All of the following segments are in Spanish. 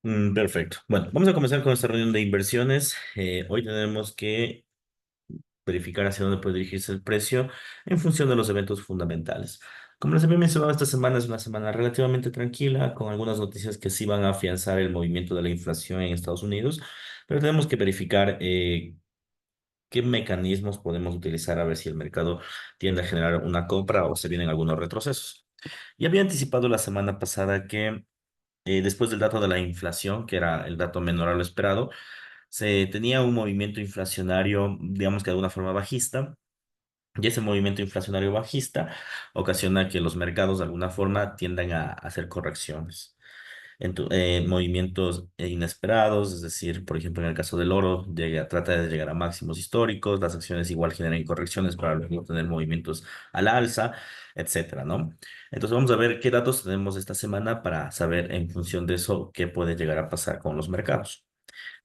Perfecto. Bueno, vamos a comenzar con esta reunión de inversiones. Hoy tenemos que verificar hacia dónde puede dirigirse el precio en función de los eventos fundamentales. Como les había mencionado, esta semana es una semana relativamente tranquila, con algunas noticias que sí van a afianzar el movimiento de la inflación en Estados Unidos, pero tenemos que verificar qué mecanismos podemos utilizar a ver si el mercado tiende a generar una compra o se vienen algunos retrocesos. Y había anticipado la semana pasada que después del dato de la inflación, que era el dato menor a lo esperado, se tenía un movimiento inflacionario, digamos que de alguna forma bajista, y ese movimiento inflacionario bajista ocasiona que los mercados de alguna forma tiendan a hacer correcciones. Movimientos inesperados, es decir, por ejemplo, en el caso del oro, trata de llegar a máximos históricos, las acciones igual generan correcciones para luego tener movimientos al alza, etcétera, ¿no? Entonces vamos a ver qué datos tenemos esta semana para saber en función de eso qué puede llegar a pasar con los mercados.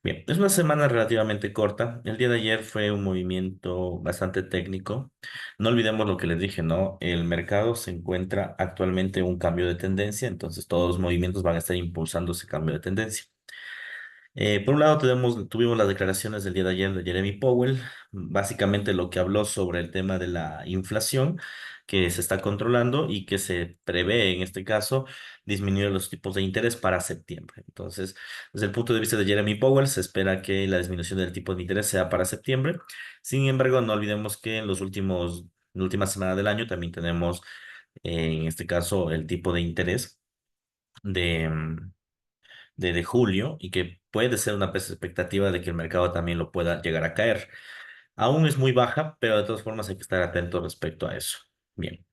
Bien, es una semana relativamente corta. El día de ayer fue un movimiento bastante técnico. No olvidemos lo que les dije, ¿no? El mercado se encuentra actualmente en un cambio de tendencia, entonces todos los movimientos van a estar impulsando ese cambio de tendencia. Por un lado, tuvimos las declaraciones del día de ayer de Jeremy Powell, básicamente lo que habló sobre el tema de la inflación que se está controlando y que se prevé, en este caso, disminuir los tipos de interés para septiembre. Entonces, desde el punto de vista de Jeremy Powell, se espera que la disminución del tipo de interés sea para septiembre. Sin embargo, no olvidemos que en la última semana del año también tenemos, en este caso, el tipo de interés de, de julio y que puede ser una expectativa de que el mercado también lo pueda llegar a caer. Aún es muy baja, pero de todas formas hay que estar atentos respecto a eso. Bien.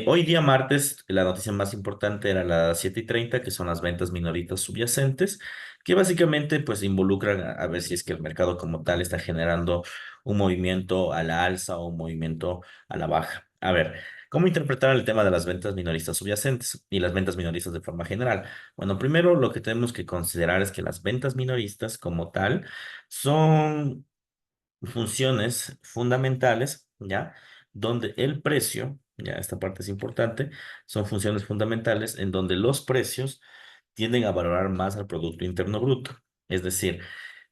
Hoy día martes, la noticia más importante era las 7:30, que son las ventas minoristas subyacentes, que básicamente pues involucran a ver si es que el mercado como tal está generando un movimiento a la alza o un movimiento a la baja. A ver, ¿cómo interpretar el tema de las ventas minoristas subyacentes y las ventas minoristas de forma general? Bueno, primero lo que tenemos que considerar es que las ventas minoristas como tal son funciones fundamentales, ¿ya? Donde el precio, ya esta parte es importante, son funciones fundamentales en donde los precios tienden a valorar más al Producto Interno Bruto. Es decir,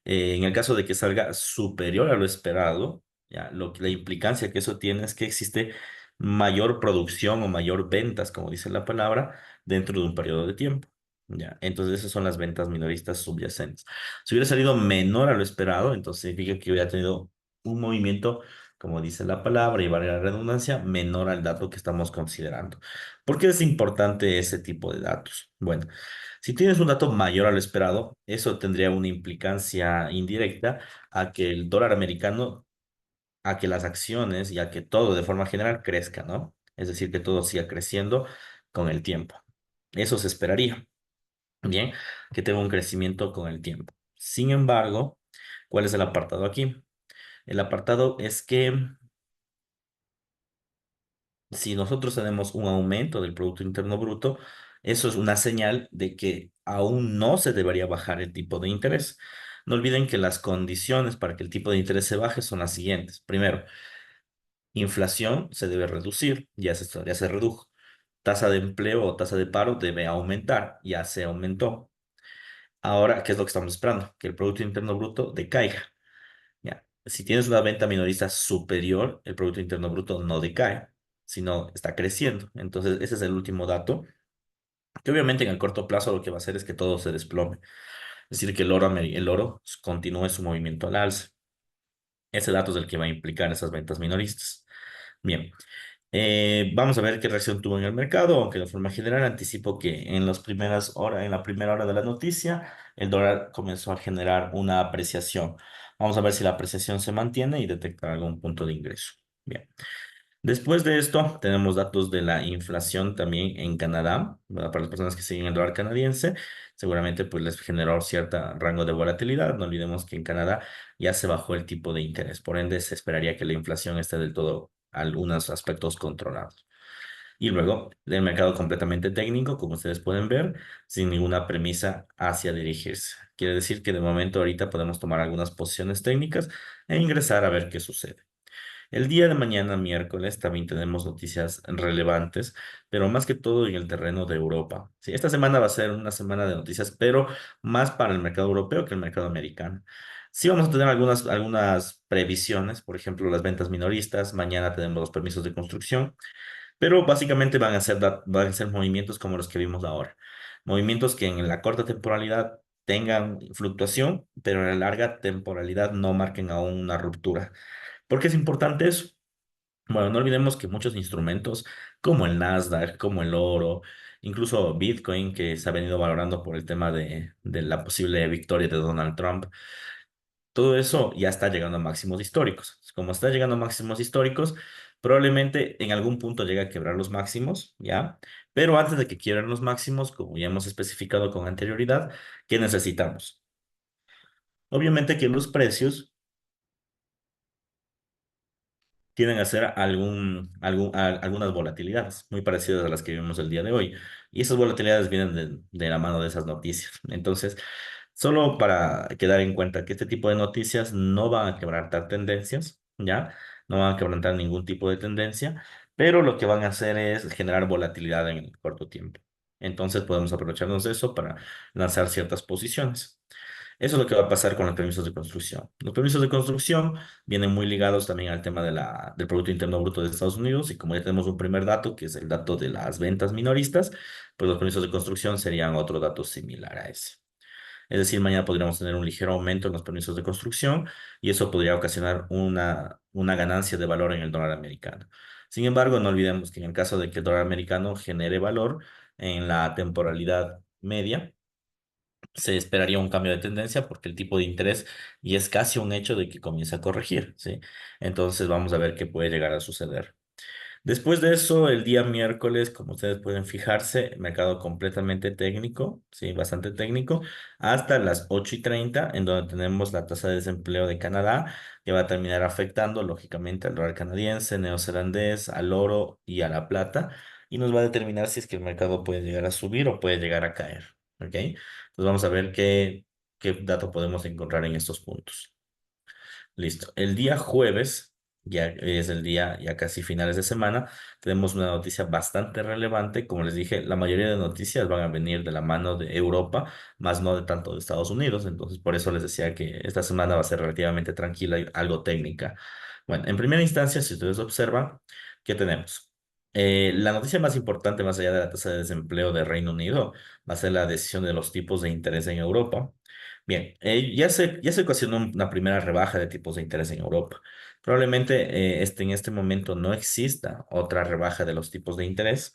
en el caso de que salga superior a lo esperado, ya, la implicancia que eso tiene es que existe mayor producción o mayor ventas, como dice la palabra, dentro de un periodo de tiempo. Ya, entonces esas son las ventas minoristas subyacentes. Si hubiera salido menor a lo esperado, entonces significa que hubiera tenido un movimiento, como dice la palabra y vale la redundancia, menor al dato que estamos considerando. ¿Por qué es importante ese tipo de datos? Bueno, si tienes un dato mayor a lo esperado, eso tendría una implicancia indirecta a que el dólar americano, a que las acciones y a que todo de forma general crezca, ¿no? Es decir, que todo siga creciendo con el tiempo. Eso se esperaría, ¿bien? Que tenga un crecimiento con el tiempo. Sin embargo, ¿cuál es el apartado aquí? El apartado es que si nosotros tenemos un aumento del Producto Interno Bruto, eso es una señal de que aún no se debería bajar el tipo de interés. No olviden que las condiciones para que el tipo de interés se baje son las siguientes. Primero, inflación se debe reducir, ya se redujo. Tasa de empleo o tasa de paro debe aumentar, ya se aumentó. Ahora, ¿qué es lo que estamos esperando? Que el Producto Interno Bruto decaiga. Ya. Si tienes una venta minorista superior, el Producto Interno Bruto no decae, sino está creciendo. Entonces, ese es el último dato, que obviamente en el corto plazo lo que va a hacer es que todo se desplome. Es decir, que el oro continúe su movimiento al alza. Ese dato es el que va a implicar esas ventas minoristas. Bien, vamos a ver qué reacción tuvo en el mercado, aunque de forma general anticipo que en la primera hora de la noticia, el dólar comenzó a generar una apreciación. Vamos a ver si la apreciación se mantiene y detectar algún punto de ingreso. Bien. Después de esto, tenemos datos de la inflación también en Canadá, ¿verdad? Para las personas que siguen el dólar canadiense, seguramente pues les generó cierto rango de volatilidad. No olvidemos que en Canadá ya se bajó el tipo de interés, por ende se esperaría que la inflación esté del todo algunos aspectos controlados. Y luego, el mercado completamente técnico, como ustedes pueden ver, sin ninguna premisa hacia dirigirse. Quiere decir que de momento ahorita podemos tomar algunas posiciones técnicas e ingresar a ver qué sucede. El día de mañana, miércoles, también tenemos noticias relevantes, pero más que todo en el terreno de Europa. Sí, esta semana va a ser una semana de noticias, pero más para el mercado europeo que el mercado americano. Sí vamos a tener algunas previsiones, por ejemplo, las ventas minoristas, mañana tenemos los permisos de construcción, pero básicamente van a ser movimientos como los que vimos ahora. Movimientos que en la corta temporalidad tengan fluctuación, pero en la larga temporalidad no marquen aún una ruptura. ¿Por qué es importante eso? Bueno, no olvidemos que muchos instrumentos como el Nasdaq, como el oro, incluso Bitcoin, que se ha venido valorando por el tema de la posible victoria de Donald Trump, todo eso ya está llegando a máximos históricos. Como está llegando a máximos históricos, probablemente en algún punto llegue a quebrar los máximos, ¿ya? Pero antes de que quiebren los máximos, como ya hemos especificado con anterioridad, ¿qué necesitamos? Obviamente que los precios tienden a hacer algunas volatilidades muy parecidas a las que vimos el día de hoy. Y esas volatilidades vienen de la mano de esas noticias. Entonces, solo para quedar en cuenta que este tipo de noticias no van a quebrantar tendencias, ¿ya? No van a quebrantar ningún tipo de tendencia, pero lo que van a hacer es generar volatilidad en el corto tiempo. Entonces, podemos aprovecharnos de eso para lanzar ciertas posiciones. Eso es lo que va a pasar con los permisos de construcción. Los permisos de construcción vienen muy ligados también al tema del Producto Interno Bruto de Estados Unidos y como ya tenemos un primer dato, que es el dato de las ventas minoristas, pues los permisos de construcción serían otro dato similar a ese. Es decir, mañana podríamos tener un ligero aumento en los permisos de construcción y eso podría ocasionar una ganancia de valor en el dólar americano. Sin embargo, no olvidemos que en el caso de que el dólar americano genere valor en la temporalidad media, se esperaría un cambio de tendencia porque el tipo de interés y es casi un hecho de que comienza a corregir, ¿sí? Entonces vamos a ver qué puede llegar a suceder. Después de eso, el día miércoles, como ustedes pueden fijarse, mercado completamente técnico, sí, bastante técnico, hasta las 8:30, en donde tenemos la tasa de desempleo de Canadá, que va a terminar afectando, lógicamente, al dólar canadiense, neozelandés, al oro y a la plata, y nos va a determinar si es que el mercado puede llegar a subir o puede llegar a caer, ¿ok? Entonces vamos a ver qué dato podemos encontrar en estos puntos. Listo. El día jueves, ya es el día, ya casi finales de semana, tenemos una noticia bastante relevante. Como les dije, la mayoría de noticias van a venir de la mano de Europa, más no de tanto de Estados Unidos. Entonces, por eso les decía que esta semana va a ser relativamente tranquila y algo técnica. Bueno, en primera instancia, si ustedes observan, ¿qué tenemos? La noticia más importante, más allá de la tasa de desempleo de Reino Unido, va a ser la decisión de los tipos de interés en Europa. Bien, ya se ocasionó una primera rebaja de tipos de interés en Europa. Probablemente en este momento no exista otra rebaja de los tipos de interés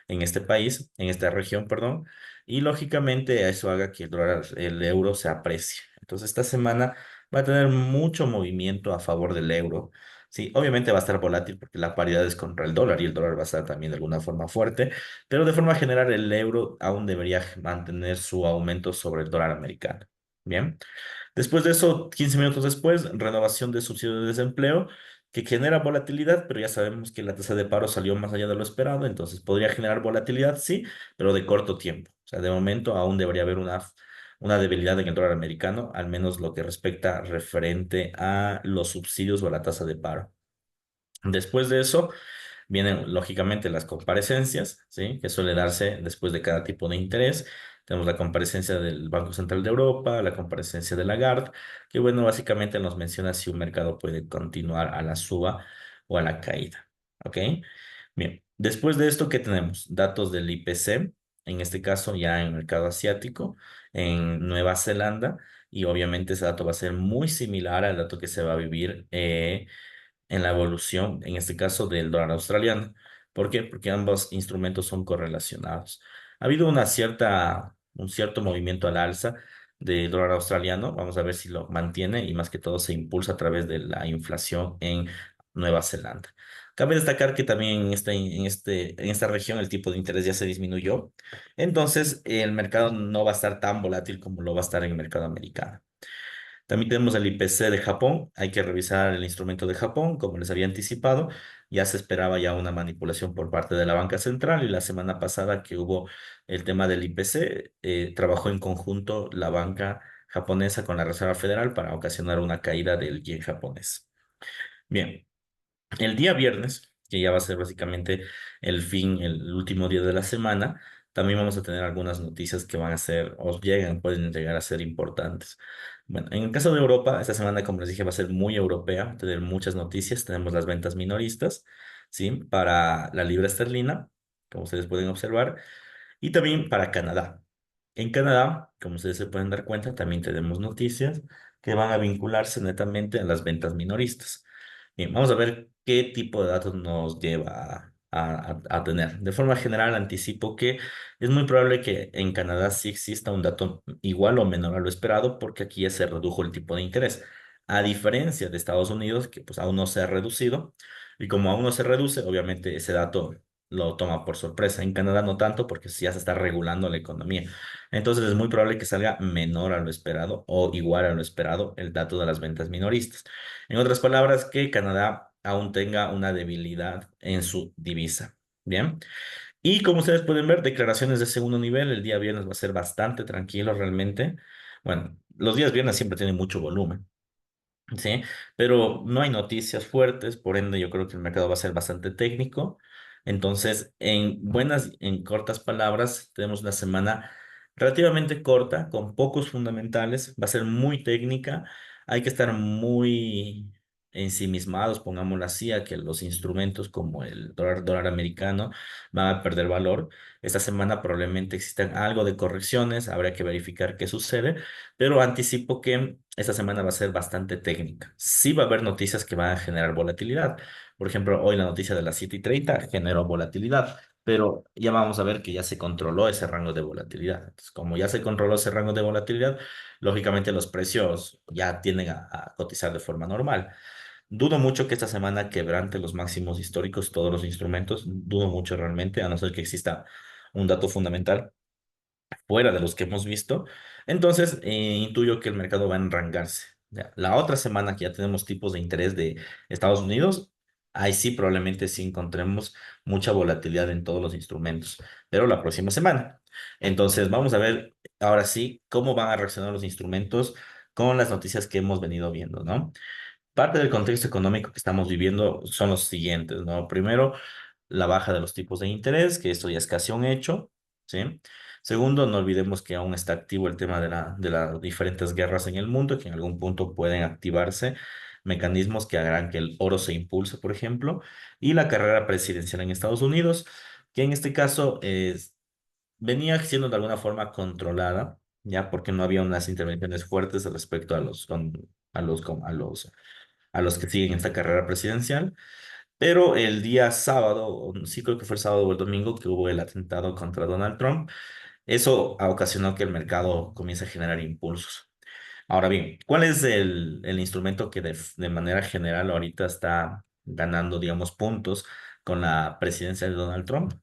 en este país, en esta región, perdón, y lógicamente eso haga que el euro se aprecie. Entonces esta semana va a tener mucho movimiento a favor del euro. Sí, obviamente va a estar volátil porque la paridad es contra el dólar y el dólar va a estar también de alguna forma fuerte, pero de forma general el euro aún debería mantener su aumento sobre el dólar americano. Bien. Después de eso, 15 minutos después, renovación de subsidio de desempleo que genera volatilidad, pero ya sabemos que la tasa de paro salió más allá de lo esperado, entonces podría generar volatilidad, sí, pero de corto tiempo. O sea, de momento aún debería haber una debilidad en el dólar americano, al menos lo que respecta referente a los subsidios o a la tasa de paro. Después de eso, vienen lógicamente las comparecencias, ¿sí? Que suele darse después de cada tipo de interés. Tenemos la comparecencia del Banco Central de Europa, la comparecencia de Lagarde, que bueno, básicamente nos menciona si un mercado puede continuar a la suba o a la caída. ¿Ok? Bien, después de esto, ¿qué tenemos? Datos del IPC, en este caso ya en el mercado asiático, en Nueva Zelanda, y obviamente ese dato va a ser muy similar al dato que se va a vivir en la evolución, en este caso del dólar australiano. ¿Por qué? Porque ambos instrumentos son correlacionados. Ha habido un cierto movimiento al alza del dólar australiano. Vamos a ver si lo mantiene y más que todo se impulsa a través de la inflación en Nueva Zelanda. Cabe destacar que también en esta región el tipo de interés ya se disminuyó. Entonces, el mercado no va a estar tan volátil como lo va a estar en el mercado americano. También tenemos el IPC de Japón. Hay que revisar el instrumento de Japón, como les había anticipado. Ya se esperaba ya una manipulación por parte de la banca central y la semana pasada que hubo el tema del IPC, trabajó en conjunto la banca japonesa con la Reserva Federal para ocasionar una caída del yen japonés. Bien. El día viernes, que ya va a ser básicamente el último día de la semana, también vamos a tener algunas noticias que van a ser, o llegan, pueden llegar a ser importantes. Bueno, en el caso de Europa, esta semana, como les dije, va a ser muy europea, tener muchas noticias. Tenemos las ventas minoristas, ¿sí? Para la libra esterlina, como ustedes pueden observar, y también para Canadá. En Canadá, como ustedes se pueden dar cuenta, también tenemos noticias que van a vincularse netamente a las ventas minoristas. Bien, vamos a ver qué tipo de datos nos lleva a tener. De forma general, anticipo que es muy probable que en Canadá sí exista un dato igual o menor a lo esperado, porque aquí ya se redujo el tipo de interés. A diferencia de Estados Unidos, que pues aún no se ha reducido, y como aún no se reduce, obviamente ese dato lo toma por sorpresa. En Canadá no tanto, porque sí ya se está regulando la economía. Entonces es muy probable que salga menor a lo esperado o igual a lo esperado el dato de las ventas minoristas. En otras palabras, que Canadá aún tenga una debilidad en su divisa. Bien. Y como ustedes pueden ver, declaraciones de segundo nivel, el día viernes va a ser bastante tranquilo realmente. Bueno, los días viernes siempre tienen mucho volumen. Sí, pero no hay noticias fuertes, por ende yo creo que el mercado va a ser bastante técnico. Entonces, en cortas palabras, tenemos una semana relativamente corta, con pocos fundamentales, va a ser muy técnica, hay que estar muy ensimismados, pongámoslo así, a que los instrumentos como el dólar americano van a perder valor. Esta semana probablemente existan algo de correcciones, habrá que verificar qué sucede, pero anticipo que esta semana va a ser bastante técnica. Sí va a haber noticias que van a generar volatilidad. Por ejemplo, hoy la noticia de las 7:30 generó volatilidad, pero ya vamos a ver que ya se controló ese rango de volatilidad. Entonces, como ya se controló ese rango de volatilidad, lógicamente los precios ya tienden a cotizar de forma normal. Dudo mucho que esta semana quebrante los máximos históricos todos los instrumentos. Dudo mucho realmente, a no ser que exista un dato fundamental fuera de los que hemos visto. Entonces, intuyo que el mercado va a enrangarse. Ya. La otra semana que ya tenemos tipos de interés de Estados Unidos, ahí sí probablemente sí encontremos mucha volatilidad en todos los instrumentos, pero la próxima semana. Entonces, vamos a ver ahora sí cómo van a reaccionar los instrumentos con las noticias que hemos venido viendo, ¿no? Parte del contexto económico que estamos viviendo son los siguientes, ¿no? Primero, la baja de los tipos de interés, que esto ya es casi un hecho, ¿sí? Segundo, no olvidemos que aún está activo el tema de las diferentes guerras en el mundo, que en algún punto pueden activarse mecanismos que harán que el oro se impulse, por ejemplo, y la carrera presidencial en Estados Unidos, que en este caso venía siendo de alguna forma controlada, ya porque no había unas intervenciones fuertes respecto a los que siguen esta carrera presidencial. Pero el día sábado, sí creo que fue el sábado o el domingo, que hubo el atentado contra Donald Trump, eso ocasionó que el mercado comience a generar impulsos. Ahora bien, ¿cuál es el instrumento que de manera general ahorita está ganando, digamos, puntos con la presidencia de Donald Trump?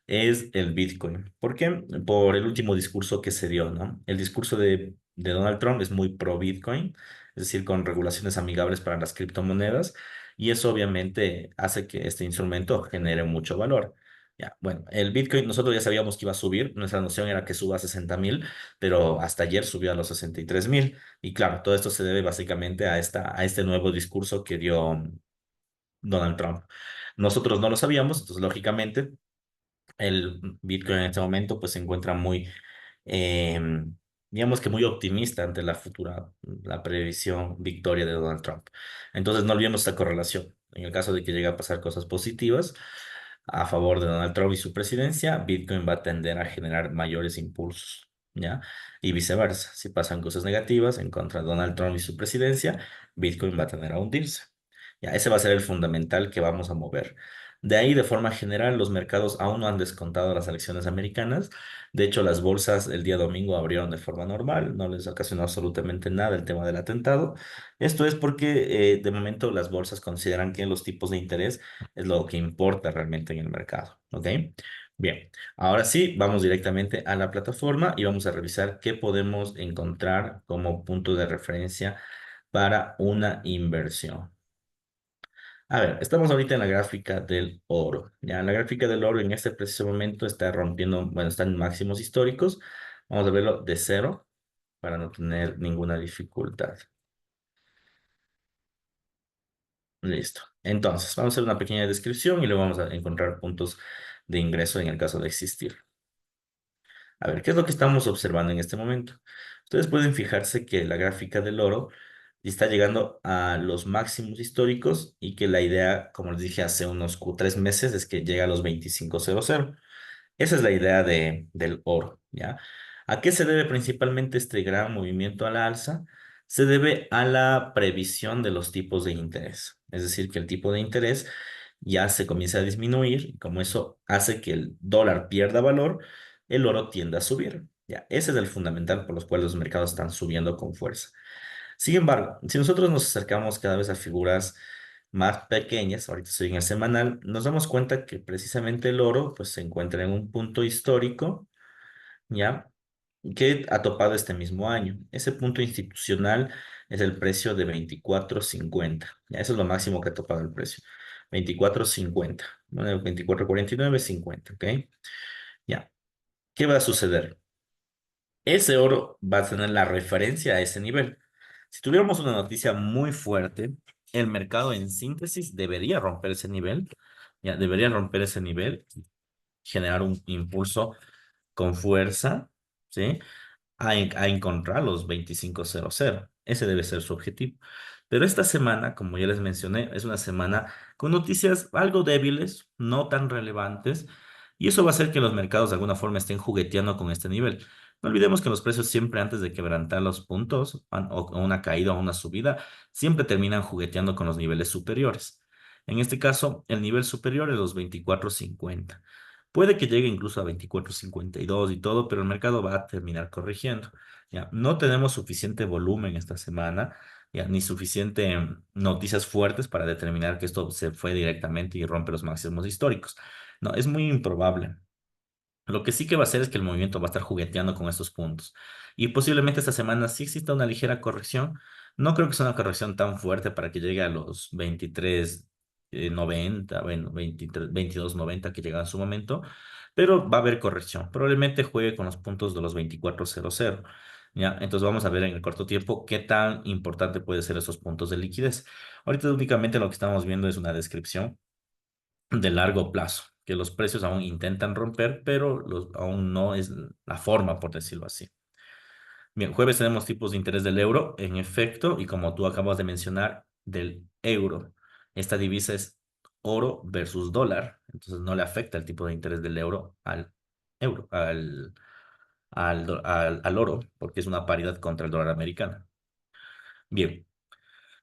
Es el Bitcoin. ¿Por qué? Por el último discurso que se dio, ¿no? El discurso de Donald Trump es muy pro Bitcoin, es decir, con regulaciones amigables para las criptomonedas, y eso obviamente hace que este instrumento genere mucho valor. Ya, bueno, el Bitcoin nosotros ya sabíamos que iba a subir, nuestra noción era que suba a 60.000, pero hasta ayer subió a los 63.000, y claro, todo esto se debe básicamente a este nuevo discurso que dio Donald Trump. Nosotros no lo sabíamos, entonces lógicamente el Bitcoin en este momento pues se encuentra muy, eh, digamos que muy optimista ante la previsión victoria de Donald Trump. Entonces no olvidemos esta correlación. En el caso de que llegue a pasar cosas positivas a favor de Donald Trump y su presidencia, Bitcoin va a tender a generar mayores impulsos, ¿ya? Y viceversa. Si pasan cosas negativas en contra de Donald Trump y su presidencia, Bitcoin va a tender a hundirse. Ya, ese va a ser el fundamental que vamos a mover. De ahí, de forma general, los mercados aún no han descontado las elecciones americanas. De hecho, las bolsas el día domingo abrieron de forma normal, no les ocasionó absolutamente nada el tema del atentado. Esto es porque de momento las bolsas consideran que los tipos de interés es lo que importa realmente en el mercado. ¿Ok? Bien, ahora sí, vamos directamente a la plataforma y vamos a revisar qué podemos encontrar como punto de referencia para una inversión. A ver, estamos ahorita en la gráfica del oro. Ya, la gráfica del oro en este preciso momento está rompiendo, bueno, están en máximos históricos. Vamos a verlo de cero para no tener ninguna dificultad. Listo. Entonces, vamos a hacer una pequeña descripción y luego vamos a encontrar puntos de ingreso en el caso de existir. A ver, ¿qué es lo que estamos observando en este momento? Ustedes pueden fijarse que la gráfica del oro está llegando a los máximos históricos y que la idea, como les dije hace unos 3 meses, es que llega a los 25.00. Esa es la idea del oro, ¿ya? ¿A qué se debe principalmente este gran movimiento a la alza? Se debe a la previsión de los tipos de interés. Es decir, que el tipo de interés ya se comienza a disminuir y como eso hace que el dólar pierda valor, el oro tiende a subir. Ya, ese es el fundamental por los cuales los mercados están subiendo con fuerza. Sin embargo, si nosotros nos acercamos cada vez a figuras más pequeñas, ahorita estoy en el semanal, nos damos cuenta que precisamente el oro pues, se encuentra en un punto histórico, ¿ya? Que ha topado este mismo año. Ese punto institucional es el precio de 24.50. Ya, eso es lo máximo que ha topado el precio. 24.50. Bueno, 24.49, 50, ¿ok? Ya. ¿Qué va a suceder? Ese oro va a tener la referencia a ese nivel. Si tuviéramos una noticia muy fuerte, el mercado en síntesis debería romper ese nivel, ya debería romper ese nivel, generar un impulso con fuerza, ¿sí? A encontrar los 25.00. Ese debe ser su objetivo. Pero esta semana, como ya les mencioné, es una semana con noticias algo débiles, no tan relevantes, y eso va a hacer que los mercados de alguna forma estén jugueteando con este nivel. No olvidemos que los precios siempre antes de quebrantar los puntos, o una caída o una subida, siempre terminan jugueteando con los niveles superiores. En este caso, el nivel superior es los 24.50. Puede que llegue incluso a 24.52 y todo, pero el mercado va a terminar corrigiendo. Ya, no tenemos suficiente volumen esta semana, ya, ni suficiente noticias fuertes para determinar que esto se fue directamente y rompe los máximos históricos. No, es muy improbable. Lo que sí que va a hacer es que el movimiento va a estar jugueteando con estos puntos. Y posiblemente esta semana sí exista una ligera corrección. No creo que sea una corrección tan fuerte para que llegue a los 23.90, bueno, 23, 22.90 que llega en su momento, pero va a haber corrección. Probablemente juegue con los puntos de los 24.00. ¿Ya? Entonces vamos a ver en el corto tiempo qué tan importante puede ser esos puntos de liquidez. Ahorita únicamente lo que estamos viendo es una descripción de largo plazo, que los precios aún intentan romper, pero aún no es la forma, por decirlo así. Bien, jueves tenemos tipos de interés del euro, en efecto, y como tú acabas de mencionar, del euro. Esta divisa es oro versus dólar, entonces no le afecta el tipo de interés del euro al euro, al oro, porque es una paridad contra el dólar americano. Bien,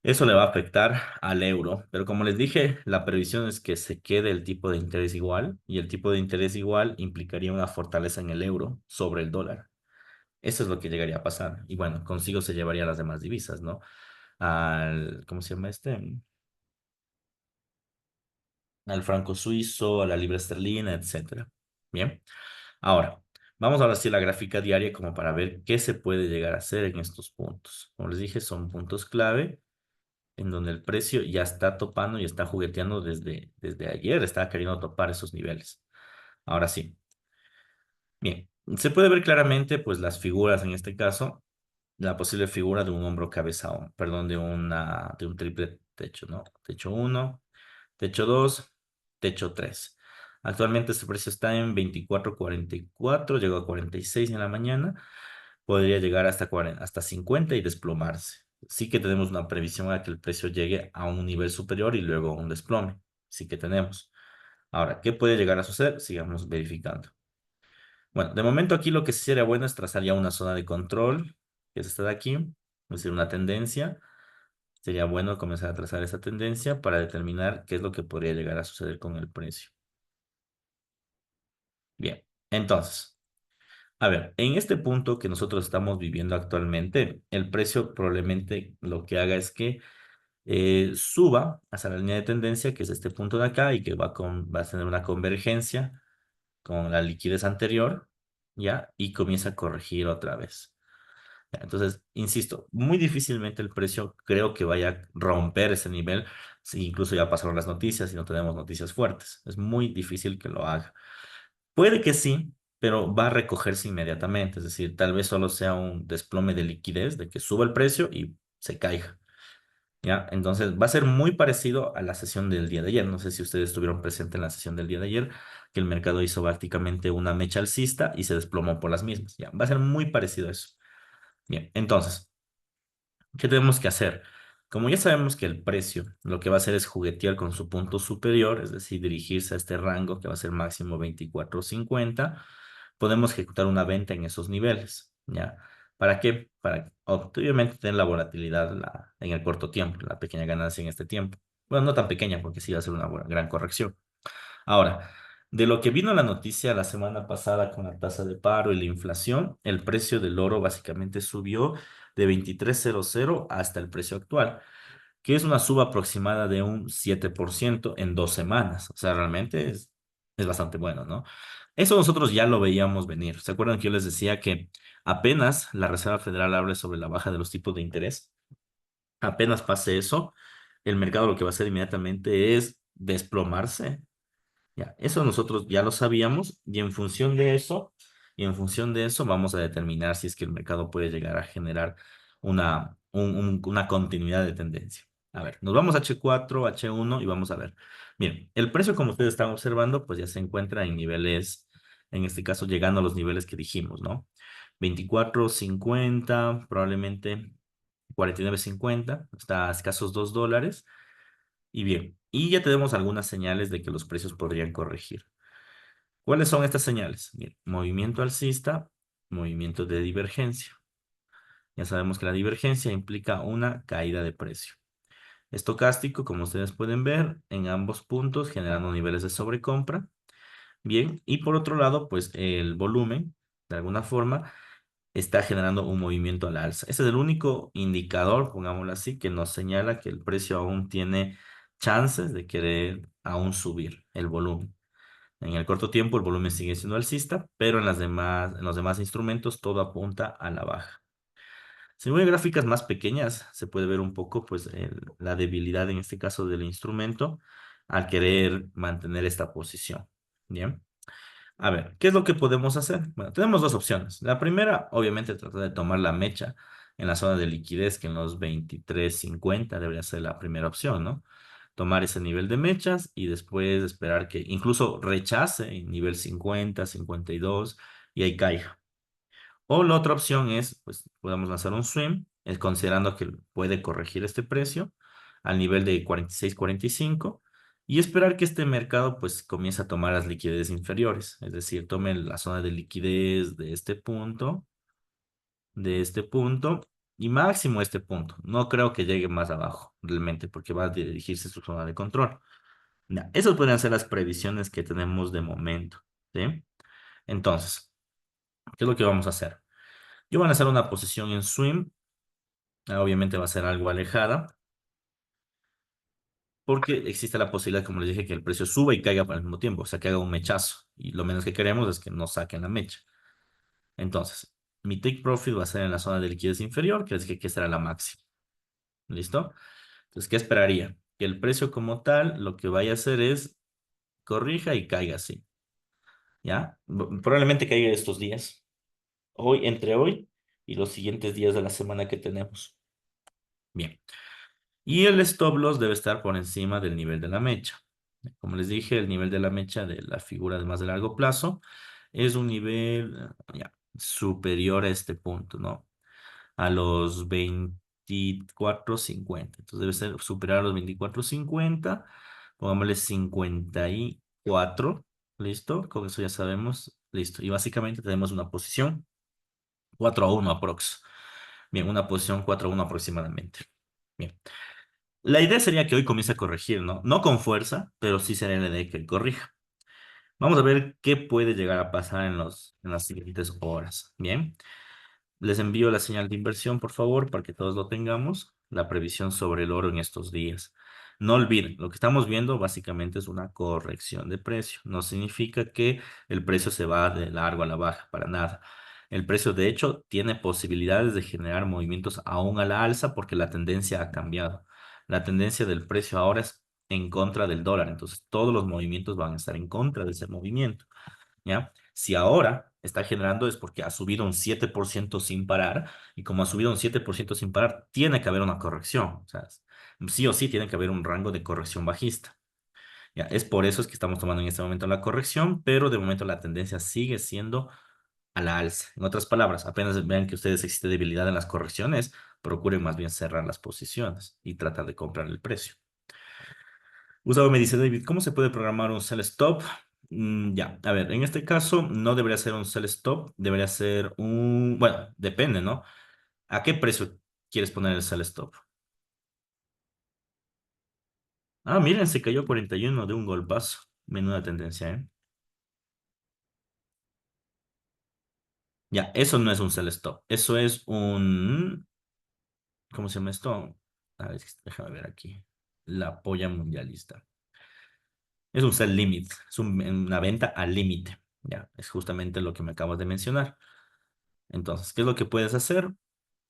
eso le va a afectar al euro, pero como les dije, la previsión es que se quede el tipo de interés igual y el tipo de interés igual implicaría una fortaleza en el euro sobre el dólar. Eso es lo que llegaría a pasar. Y bueno, consigo se llevaría las demás divisas, ¿no? ¿Cómo se llama este? Al franco suizo, a la libra esterlina, etcétera. Bien. Ahora, vamos ahora sí a la gráfica diaria como para ver qué se puede llegar a hacer en estos puntos. Como les dije, son puntos clave en donde el precio ya está topando y está jugueteando desde ayer, estaba queriendo topar esos niveles. Ahora sí, bien, se puede ver claramente pues las figuras en este caso, la posible figura de un hombro cabeza, perdón, de un triple techo, ¿no? Techo uno, techo 2, techo 3. Actualmente este precio está en 24.44, llegó a 46 en la mañana, podría llegar hasta 40, hasta 50 y desplomarse. Sí que tenemos una previsión a que el precio llegue a un nivel superior y luego a un desplome. Sí que tenemos. Ahora, ¿qué puede llegar a suceder? Sigamos verificando. Bueno, de momento aquí lo que sí sería bueno es trazar ya una zona de control, que es esta de aquí, es decir, una tendencia. Sería bueno comenzar a trazar esa tendencia para determinar qué es lo que podría llegar a suceder con el precio. Bien, entonces, a ver, en este punto que nosotros estamos viviendo actualmente, el precio probablemente lo que haga es que suba hasta la línea de tendencia, que es este punto de acá, y que va a tener una convergencia con la liquidez anterior, ¿ya? Y comienza a corregir otra vez. Ya, entonces, insisto, muy difícilmente el precio creo que vaya a romper ese nivel, si incluso ya pasaron las noticias y no tenemos noticias fuertes. Es muy difícil que lo haga. Puede que sí, pero va a recogerse inmediatamente, es decir, tal vez solo sea un desplome de liquidez, de que suba el precio y se caiga. ¿ya? Entonces va a ser muy parecido a la sesión del día de ayer. No sé si ustedes estuvieron presentes en la sesión del día de ayer, que el mercado hizo prácticamente una mecha alcista y se desplomó por las mismas, ¿ya? Va a ser muy parecido a eso. Bien, entonces, ¿qué tenemos que hacer? Como ya sabemos que el precio lo que va a hacer es juguetear con su punto superior, es decir, dirigirse a este rango que va a ser máximo 24.50, podemos ejecutar una venta en esos niveles, ¿ya? ¿Para qué? Para obviamente tener la volatilidad en el corto tiempo, la pequeña ganancia en este tiempo. Bueno, no tan pequeña porque sí va a ser una gran corrección. Ahora, de lo que vino la noticia la semana pasada con la tasa de paro y la inflación, el precio del oro básicamente subió de 23.00 hasta el precio actual, que es una suba aproximada de un 7% en 2 semanas. O sea, realmente es bastante bueno, ¿no? Eso nosotros ya lo veíamos venir. ¿Se acuerdan que yo les decía que apenas la Reserva Federal hable sobre la baja de los tipos de interés, apenas pase eso, el mercado lo que va a hacer inmediatamente es desplomarse? Ya, eso nosotros ya lo sabíamos y en función de eso vamos a determinar si es que el mercado puede llegar a generar una continuidad de tendencia. A ver, nos vamos a H4, H1 y vamos a ver. Miren, el precio como ustedes están observando, pues ya se encuentra en niveles, en este caso llegando a los niveles que dijimos, ¿no? 24.50, probablemente 49.50, está a escasos $2. Y bien, y ya tenemos algunas señales de que los precios podrían corregir. ¿Cuáles son estas señales? Bien, movimiento alcista, movimiento de divergencia. Ya sabemos que la divergencia implica una caída de precio. Estocástico, como ustedes pueden ver, en ambos puntos generando niveles de sobrecompra. Bien, y por otro lado, pues el volumen, de alguna forma, está generando un movimiento al alza. Ese es el único indicador, pongámoslo así, que nos señala que el precio aún tiene chances de querer aún subir el volumen. En el corto tiempo el volumen sigue siendo alcista, pero en los demás instrumentos todo apunta a la baja. Si voy a gráficas más pequeñas, se puede ver un poco pues la debilidad en este caso del instrumento al querer mantener esta posición. Bien. A ver, ¿qué es lo que podemos hacer? Bueno, tenemos dos opciones. La primera, obviamente, tratar de tomar la mecha en la zona de liquidez, que en los 23.50 debería ser la primera opción, ¿no? Tomar ese nivel de mechas y después esperar que incluso rechace en nivel 50, 52 y ahí caiga. O la otra opción es, pues, podemos lanzar un swing, considerando que puede corregir este precio al nivel de 46, 45 y esperar que este mercado, pues, comience a tomar las liquidez inferiores. Es decir, tome la zona de liquidez de este punto y máximo este punto. No creo que llegue más abajo, realmente, porque va a dirigirse a su zona de control. Ya, esas pueden ser las previsiones que tenemos de momento, ¿sí? Entonces, ¿qué es lo que vamos a hacer? Yo voy a hacer una posición en swing, obviamente va a ser algo alejada, porque existe la posibilidad, como les dije, que el precio suba y caiga al mismo tiempo, o sea, que haga un mechazo. Y lo menos que queremos es que no saquen la mecha. Entonces, mi take profit va a ser en la zona de liquidez inferior, que es que será la máxima. ¿Listo? Entonces, ¿qué esperaría? Que el precio como tal, lo que vaya a hacer es corrija y caiga así. ¿Ya? Probablemente caiga estos días. Entre hoy y los siguientes días de la semana que tenemos. Bien. Y el stop loss debe estar por encima del nivel de la mecha. Como les dije, el nivel de la mecha de la figura de más de largo plazo es un nivel ya, superior a este punto, ¿no? A los 24.50. Entonces debe ser superar a los 24.50. Pongámosle 54. ¿Listo? Con eso ya sabemos. Listo. Y básicamente tenemos una posición 4-1 aprox. Bien, una posición 4-1 aproximadamente. Bien. La idea sería que hoy comience a corregir, ¿no? No con fuerza, pero sí sería la idea que corrija. Vamos a ver qué puede llegar a pasar en las siguientes horas. Bien. Les envío la señal de inversión, por favor, para que todos lo tengamos. La previsión sobre el oro en estos días. No olviden, lo que estamos viendo básicamente es una corrección de precio. No significa que el precio se va de largo a la baja, para nada. El precio, de hecho, tiene posibilidades de generar movimientos aún a la alza porque la tendencia ha cambiado. La tendencia del precio ahora es en contra del dólar. Entonces, todos los movimientos van a estar en contra de ese movimiento. ¿Ya? Si ahora está generando es porque ha subido un 7% sin parar, y como ha subido un 7% sin parar, tiene que haber una corrección. O sea, Sí o sí tiene que haber un rango de corrección bajista. Ya, es por eso es que estamos tomando en este momento la corrección, pero de momento la tendencia sigue siendo a la alza. En otras palabras, apenas vean que ustedes existe debilidad en las correcciones, procuren más bien cerrar las posiciones y tratar de comprar el precio. Gustavo me dice, David, ¿cómo se puede programar un sell stop? Ya, a ver, en este caso no debería ser un sell stop, debería ser un, bueno, depende, ¿no? ¿A qué precio quieres poner el sell stop? Ah, miren, se cayó 41 de un golpazo. Menuda tendencia, ¿eh? Ya, eso no es un sell stop, eso es un, ¿cómo se llama esto? A ver, déjame ver aquí. La polla mundialista. Es un sell limit, es una venta al límite. Ya, es justamente lo que me acabas de mencionar. Entonces, ¿qué es lo que puedes hacer?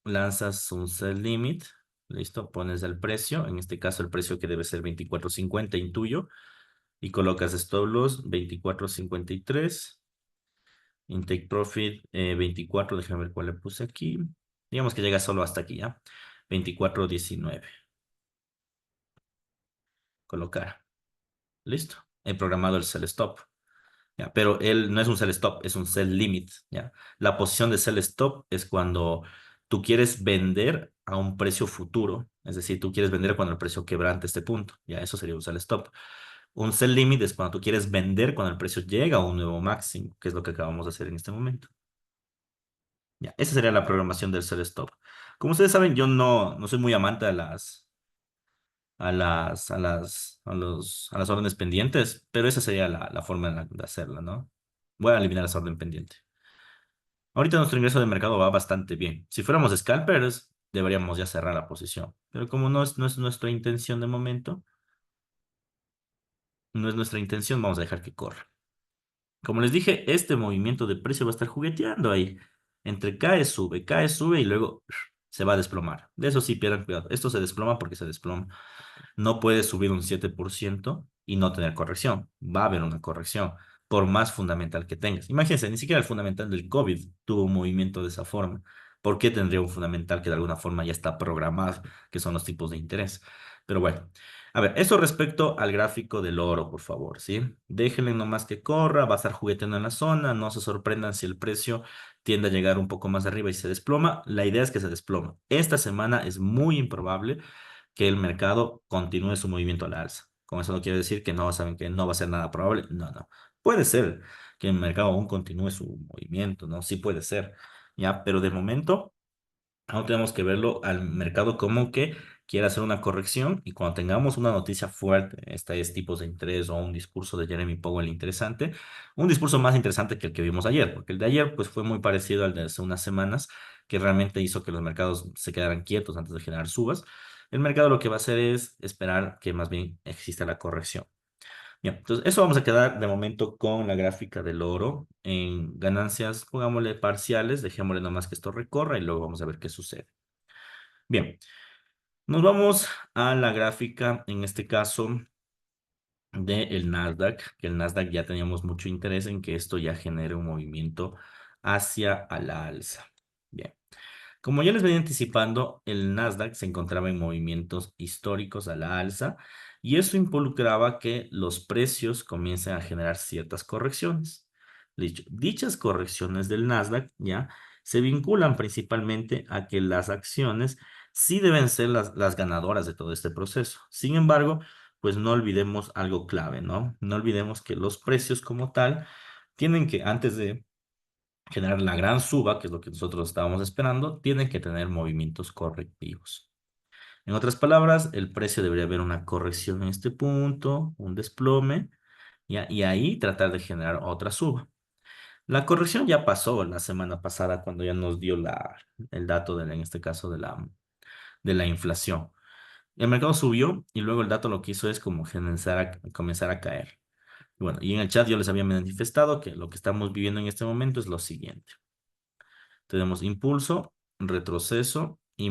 Lanzas un sell limit, listo, pones el precio, en este caso el precio que debe ser 24.50, intuyo, y colocas stop loss 24.53, intake profit 24, déjame ver cuál le puse aquí. Digamos que llega solo hasta aquí, ¿ya? 24.19, colocar. Listo. He programado el sell stop. ¿Ya? Pero él no es un sell stop, es un sell limit, ¿ya? La posición de sell stop es cuando tú quieres vender a un precio futuro, es decir, tú quieres vender cuando el precio quebrante este punto, ¿ya? Eso sería un sell stop. Un sell limit es cuando tú quieres vender cuando el precio llega a un nuevo máximo, que es lo que acabamos de hacer en este momento. ¿Ya? Esa sería la programación del sell stop. Como ustedes saben, yo no soy muy amante a las órdenes pendientes, pero esa sería la forma de hacerla, ¿no? Voy a eliminar esa orden pendiente. Ahorita nuestro ingreso de mercado va bastante bien. Si fuéramos scalpers, deberíamos ya cerrar la posición. Pero como no es nuestra intención de momento, no es nuestra intención, vamos a dejar que corra. Como les dije, este movimiento de precio va a estar jugueteando ahí. Entre cae, sube y luego se va a desplomar. De eso sí pierdan cuidado. Esto se desploma porque se desploma. No puedes subir un 7% y no tener corrección. Va a haber una corrección, por más fundamental que tengas. Imagínense, ni siquiera el fundamental del COVID tuvo un movimiento de esa forma. ¿Por qué tendría un fundamental que de alguna forma ya está programado, que son los tipos de interés? Pero bueno, a ver, eso respecto al gráfico del oro, por favor, ¿sí? Déjenle nomás que corra, va a estar jugueteando en la zona, no se sorprendan si el precio tiende a llegar un poco más arriba y se desploma. La idea es que se desploma. Esta semana es muy improbable que el mercado continúe su movimiento a la alza. Con eso no quiere decir que no saben que no va a ser nada probable. No, no. Puede ser que el mercado aún continúe su movimiento, ¿no? Sí puede ser, ¿ya? Pero de momento aún tenemos que verlo al mercado como que quiere hacer una corrección y cuando tengamos una noticia fuerte, estos tipos de interés o un discurso de Jeremy Powell interesante, un discurso más interesante que el que vimos ayer, porque el de ayer pues fue muy parecido al de hace unas semanas, que realmente hizo que los mercados se quedaran quietos antes de generar subas. El mercado lo que va a hacer es esperar que más bien exista la corrección. Bien, entonces eso vamos a quedar de momento con la gráfica del oro en ganancias, pongámosle parciales, dejémosle nomás que esto recorra y luego vamos a ver qué sucede. Bien, nos vamos a la gráfica, en este caso, del Nasdaq, que el Nasdaq ya teníamos mucho interés en que esto ya genere un movimiento hacia a la alza. Bien. Como ya les venía anticipando, el Nasdaq se encontraba en movimientos históricos a la alza y eso involucraba que los precios comiencen a generar ciertas correcciones. Dichas correcciones del Nasdaq ya se vinculan principalmente a que las acciones sí deben ser las ganadoras de todo este proceso. Sin embargo, pues no olvidemos algo clave, ¿no? No olvidemos que los precios como tal tienen que, antes de generar la gran suba, que es lo que nosotros estábamos esperando, tienen que tener movimientos correctivos. En otras palabras, el precio debería haber una corrección en este punto, un desplome, ¿ya? Y ahí tratar de generar otra suba. La corrección ya pasó la semana pasada cuando ya nos dio el dato en este caso de la inflación. El mercado subió y luego el dato lo que hizo es como comenzar a caer. Bueno, y en el chat yo les había manifestado que lo que estamos viviendo en este momento es lo siguiente. Tenemos impulso, retroceso, y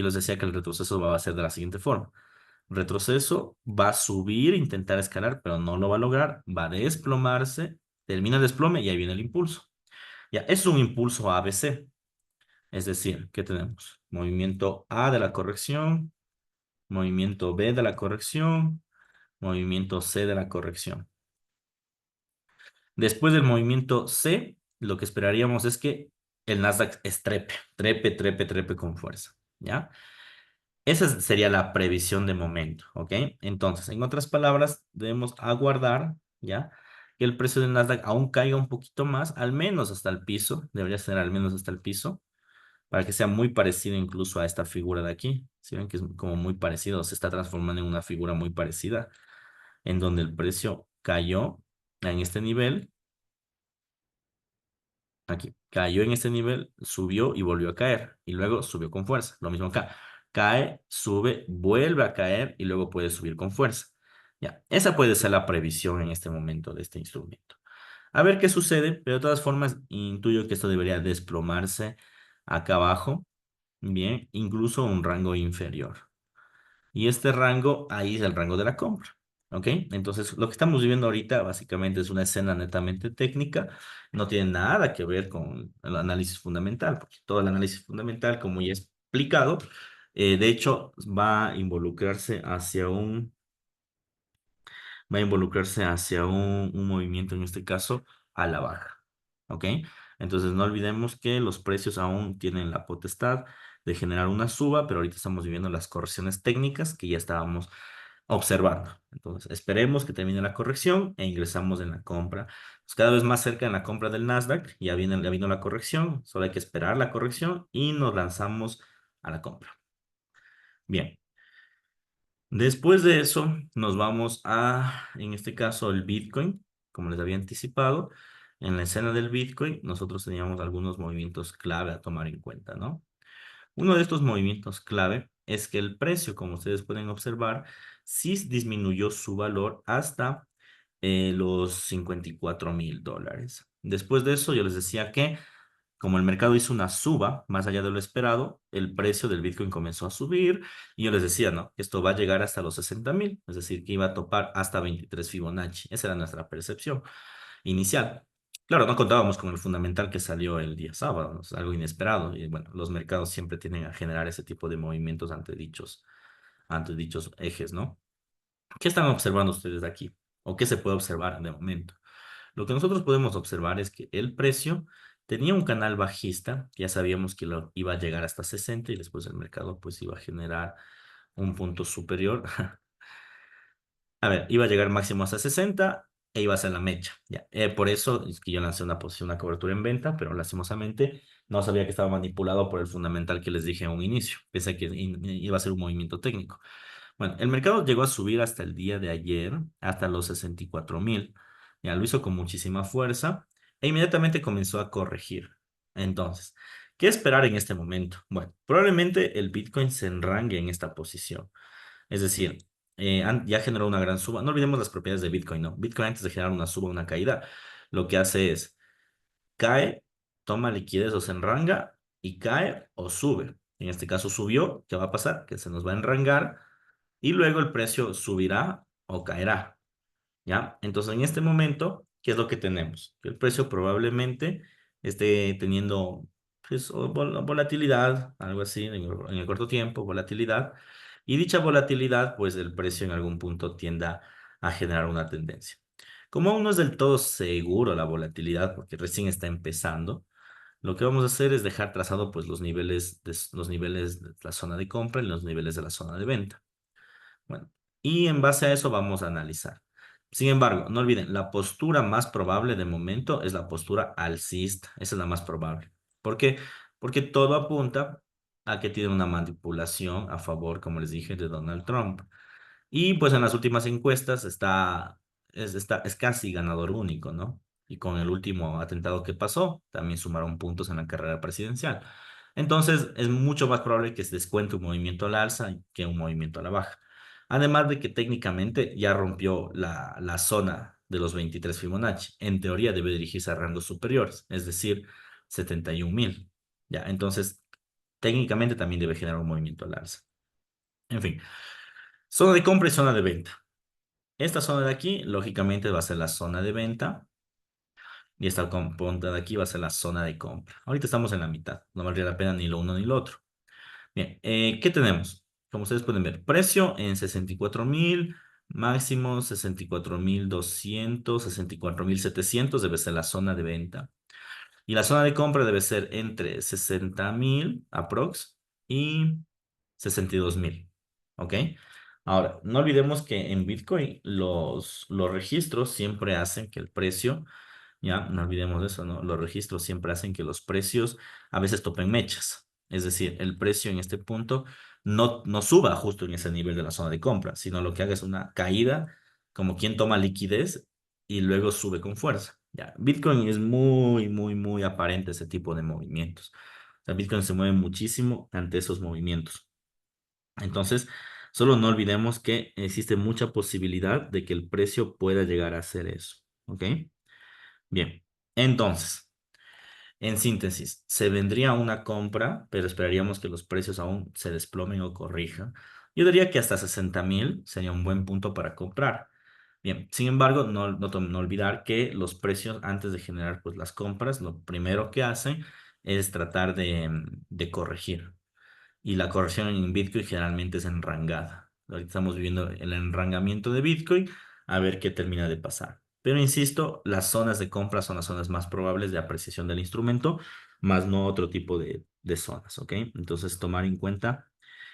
les decía que el retroceso va a ser de la siguiente forma. Retroceso va a subir, intentar escalar, pero no lo va a lograr, va a desplomarse, termina el desplome y ahí viene el impulso. Ya, es un impulso ABC, es decir, ¿qué tenemos? Movimiento A de la corrección, movimiento B de la corrección, movimiento C de la corrección. Después del movimiento C, lo que esperaríamos es que el Nasdaq estrepe, trepe con fuerza, ¿ya? Esa sería la previsión de momento, ¿ok? Entonces, en otras palabras, debemos aguardar, ¿ya? Que el precio del Nasdaq aún caiga un poquito más, al menos hasta el piso, debería ser al menos hasta el piso, para que sea muy parecido incluso a esta figura de aquí. Si ven que es como muy parecido, se está transformando en una figura muy parecida, en donde el precio cayó en este nivel. Aquí, cayó en este nivel, subió y volvió a caer. Y luego subió con fuerza. Lo mismo acá. Cae, sube, vuelve a caer y luego puede subir con fuerza. Ya, esa puede ser la previsión en este momento de este instrumento. A ver qué sucede, pero de todas formas intuyo que esto debería desplomarse acá abajo. Bien, incluso un rango inferior. Y este rango, ahí es el rango de la compra. ¿Ok? Entonces, lo que estamos viviendo ahorita básicamente es una escena netamente técnica. No tiene nada que ver con el análisis fundamental, porque todo el análisis fundamental, como ya he explicado, de hecho, va a involucrarse hacia un movimiento, en este caso, a la baja. ¿Ok? Entonces no olvidemos que los precios aún tienen la potestad de generar una suba, pero ahorita estamos viviendo las correcciones técnicas que ya estábamos observando. Entonces esperemos que termine la corrección e ingresamos en la compra. Pues cada vez más cerca en la compra del Nasdaq, ya vino la corrección, solo hay que esperar la corrección y nos lanzamos a la compra. Bien. Después de eso, nos vamos a, en este caso, el Bitcoin, como les había anticipado. En la escena del Bitcoin, nosotros teníamos algunos movimientos clave a tomar en cuenta, ¿no? Uno de estos movimientos clave es que el precio, como ustedes pueden observar, sí disminuyó su valor hasta los $54,000. Después de eso, yo les decía que como el mercado hizo una suba más allá de lo esperado, el precio del Bitcoin comenzó a subir y yo les decía, ¿no? Que esto va a llegar hasta los 60,000, es decir, que iba a topar hasta 23 Fibonacci. Esa era nuestra percepción inicial. Claro, no contábamos con el fundamental que salió el día sábado, ¿no? Es algo inesperado y bueno, los mercados siempre tienden a generar ese tipo de movimientos ante dichos ejes, ¿no? ¿Qué están observando ustedes de aquí? ¿O qué se puede observar de momento? Lo que nosotros podemos observar es que el precio tenía un canal bajista, ya sabíamos que lo iba a llegar hasta 60 y después el mercado pues iba a generar un punto superior. A ver, iba a llegar máximo hasta 60 e iba a ser la mecha. Ya. Por eso es que yo lancé una posición, una cobertura en venta, pero lastimosamente no sabía que estaba manipulado por el fundamental que les dije a un inicio. Pensé que iba a ser un movimiento técnico. Bueno, el mercado llegó a subir hasta el día de ayer, hasta los 64,000. Ya lo hizo con muchísima fuerza e inmediatamente comenzó a corregir. Entonces, ¿qué esperar en este momento? Bueno, probablemente el Bitcoin se enrangue en esta posición. Es decir, ya generó una gran suba. No olvidemos las propiedades de Bitcoin, ¿no? Bitcoin antes de generar una suba, una caída, lo que hace es cae, toma liquidez o se enranga y cae o sube. En este caso subió, ¿qué va a pasar? Que se nos va a enrangar y luego el precio subirá o caerá, ¿ya? Entonces, en este momento, ¿qué es lo que tenemos? Que el precio probablemente esté teniendo pues, volatilidad, algo así, en el corto tiempo, volatilidad, y dicha volatilidad, pues el precio en algún punto tienda a generar una tendencia. Como aún no es del todo seguro la volatilidad, porque recién está empezando, lo que vamos a hacer es dejar trazado pues los niveles de la zona de compra y los niveles de la zona de venta. Bueno, y en base a eso vamos a analizar. Sin embargo, no olviden, la postura más probable de momento es la postura alcista. Esa es la más probable. ¿Por qué? Porque todo apunta a que tiene una manipulación a favor, como les dije, de Donald Trump. Y pues en las últimas encuestas es casi ganador único, ¿no? Y con el último atentado que pasó, también sumaron puntos en la carrera presidencial. Entonces es mucho más probable que se descuente un movimiento a la alza que un movimiento a la baja. Además de que técnicamente ya rompió la zona de los 23 Fibonacci. En teoría debe dirigirse a rangos superiores, es decir, 71,000. Ya, entonces técnicamente también debe generar un movimiento al alza. En fin. Zona de compra y zona de venta. Esta zona de aquí, lógicamente, va a ser la zona de venta y esta punta de aquí va a ser la zona de compra. Ahorita estamos en la mitad, no valdría la pena ni lo uno ni lo otro. Bien, ¿qué tenemos? como ustedes pueden ver, precio en 64.000, máximo 64.200, 64.700 debe ser la zona de venta. Y la zona de compra debe ser entre 60.000 aprox y 62.000. ¿Ok? Ahora, no olvidemos que en Bitcoin los registros siempre hacen que el precio, ya, no olvidemos eso, ¿no? Los registros siempre hacen que los precios a veces topen mechas. Es decir, el precio en este punto no suba justo en ese nivel de la zona de compra, sino lo que haga es una caída, como quien toma liquidez y luego sube con fuerza. Ya, Bitcoin es muy, muy, muy aparente ese tipo de movimientos. O sea, Bitcoin se mueve muchísimo ante esos movimientos. Entonces, solo no olvidemos que existe mucha posibilidad de que el precio pueda llegar a hacer eso. ¿Ok? Bien. Entonces, en síntesis, se vendría una compra, pero esperaríamos que los precios aún se desplomen o corrijan. Yo diría que hasta 60.000 sería un buen punto para comprar. Bien, sin embargo, no olvidar que los precios antes de generar pues, las compras, lo primero que hacen es tratar de corregir. Y la corrección en Bitcoin generalmente es enrangada. Ahorita estamos viviendo el enrangamiento de Bitcoin, a ver qué termina de pasar. Pero insisto, las zonas de compra son las zonas más probables de apreciación del instrumento, más no otro tipo de zonas, ¿ok? Entonces, tomar en cuenta